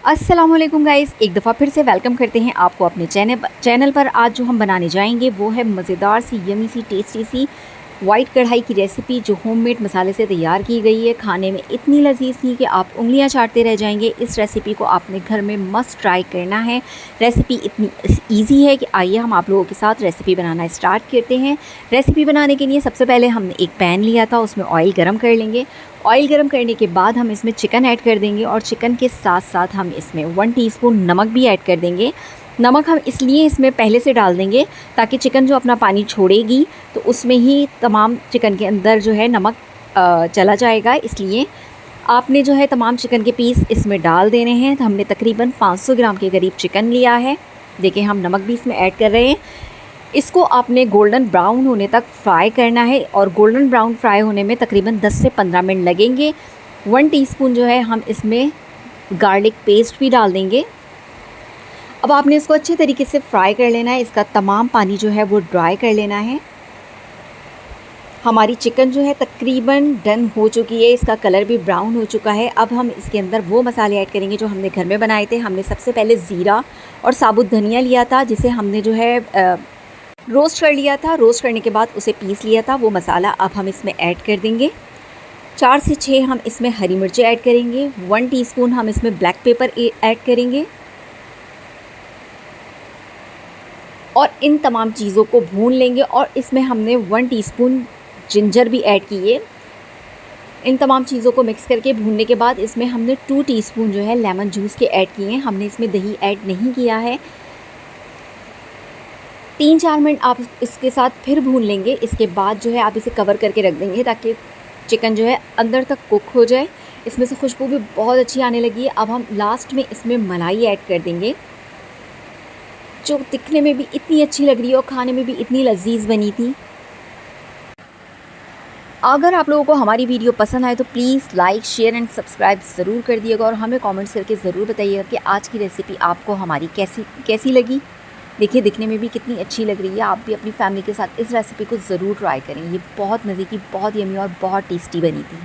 अस्सलाम वालेकुम गाइस, एक दफ़ा फिर से वेलकम करते हैं आपको अपने चैनल पर। आज जो हम बनाने जाएंगे वो है मज़ेदार सी यमी सी टेस्टी सी वाइट कढ़ाई की रेसिपी, जो होममेड मसाले से तैयार की गई है। खाने में इतनी लजीज थी कि आप उंगलियां चाटते रह जाएंगे। इस रेसिपी को आपने घर में मस्ट ट्राई करना है। रेसिपी इतनी ईजी है कि आइए हम आप लोगों के साथ रेसिपी बनाना स्टार्ट करते हैं। रेसिपी बनाने के लिए सबसे पहले हमने एक पैन लिया था, उसमें ऑयल गर्म कर लेंगे। ऑयल गर्म करने के बाद हम इसमें चिकन ऐड कर देंगे और चिकन के साथ साथ हम इसमें 1 टीस्पून नमक भी ऐड कर देंगे। नमक हम इसलिए इसमें पहले से डाल देंगे ताकि चिकन जो अपना पानी छोड़ेगी तो उसमें ही तमाम चिकन के अंदर जो है नमक चला जाएगा। इसलिए आपने जो है तमाम चिकन के पीस इसमें डाल देने हैं। तो हमने तकरीबन 500 ग्राम के करीब चिकन लिया है। देखिए हम नमक भी इसमें ऐड कर रहे हैं। इसको आपने गोल्डन ब्राउन होने तक फ्राई करना है और गोल्डन ब्राउन फ्राई होने में तकरीबन 10 से 15 मिनट लगेंगे। 1 टीस्पून जो है हम इसमें गार्लिक पेस्ट भी डाल देंगे। अब आपने इसको अच्छे तरीके से फ्राई कर लेना है। इसका तमाम पानी जो है वो ड्राई कर लेना है। हमारी चिकन जो है तकरीबन डन हो चुकी है, इसका कलर भी ब्राउन हो चुका है। अब हम इसके अंदर वो मसाले ऐड करेंगे जो हमने घर में बनाए थे। हमने सबसे पहले ज़ीरा और साबुत धनिया लिया था, जिसे हमने जो है रोस्ट कर लिया था। रोस्ट करने के बाद उसे पीस लिया था। वो मसाला अब हम इसमें ऐड कर देंगे। 4 से 6 हम इसमें हरी मिर्चें ऐड करेंगे। 1 टीस्पून हम इसमें ब्लैक पेपर ऐड करेंगे और इन तमाम चीज़ों को भून लेंगे। और इसमें हमने 1 टीस्पून जिंजर भी ऐड किए। इन तमाम चीज़ों को मिक्स करके भूनने के बाद इसमें हमने 2 टीस्पून जो है लेमन जूस के ऐड किए हैं। हमने इसमें दही ऐड नहीं किया है। 3-4 मिनट आप इसके साथ फिर भून लेंगे। इसके बाद जो है आप इसे कवर करके रख देंगे ताकि चिकन जो है अंदर तक कुक हो जाए। इसमें से खुशबू भी बहुत अच्छी आने लगी है। अब हम लास्ट में इसमें मलाई ऐड कर देंगे, जो दिखने में भी इतनी अच्छी लग रही है और खाने में भी इतनी लजीज बनी थी। अगर आप लोगों को हमारी वीडियो पसंद आए तो please like, share and subscribe ज़रूर कर दिएगा और हमें कमेंट्स करके ज़रूर बताइएगा कि आज की रेसिपी आपको हमारी कैसी लगी। देखिए दिखने में भी कितनी अच्छी लग रही है। आप भी अपनी फैमिली के साथ इस रेसिपी को ज़रूर ट्राई करें। ये बहुत मज़े की, बहुत यमी और बहुत टेस्टी बनी थी।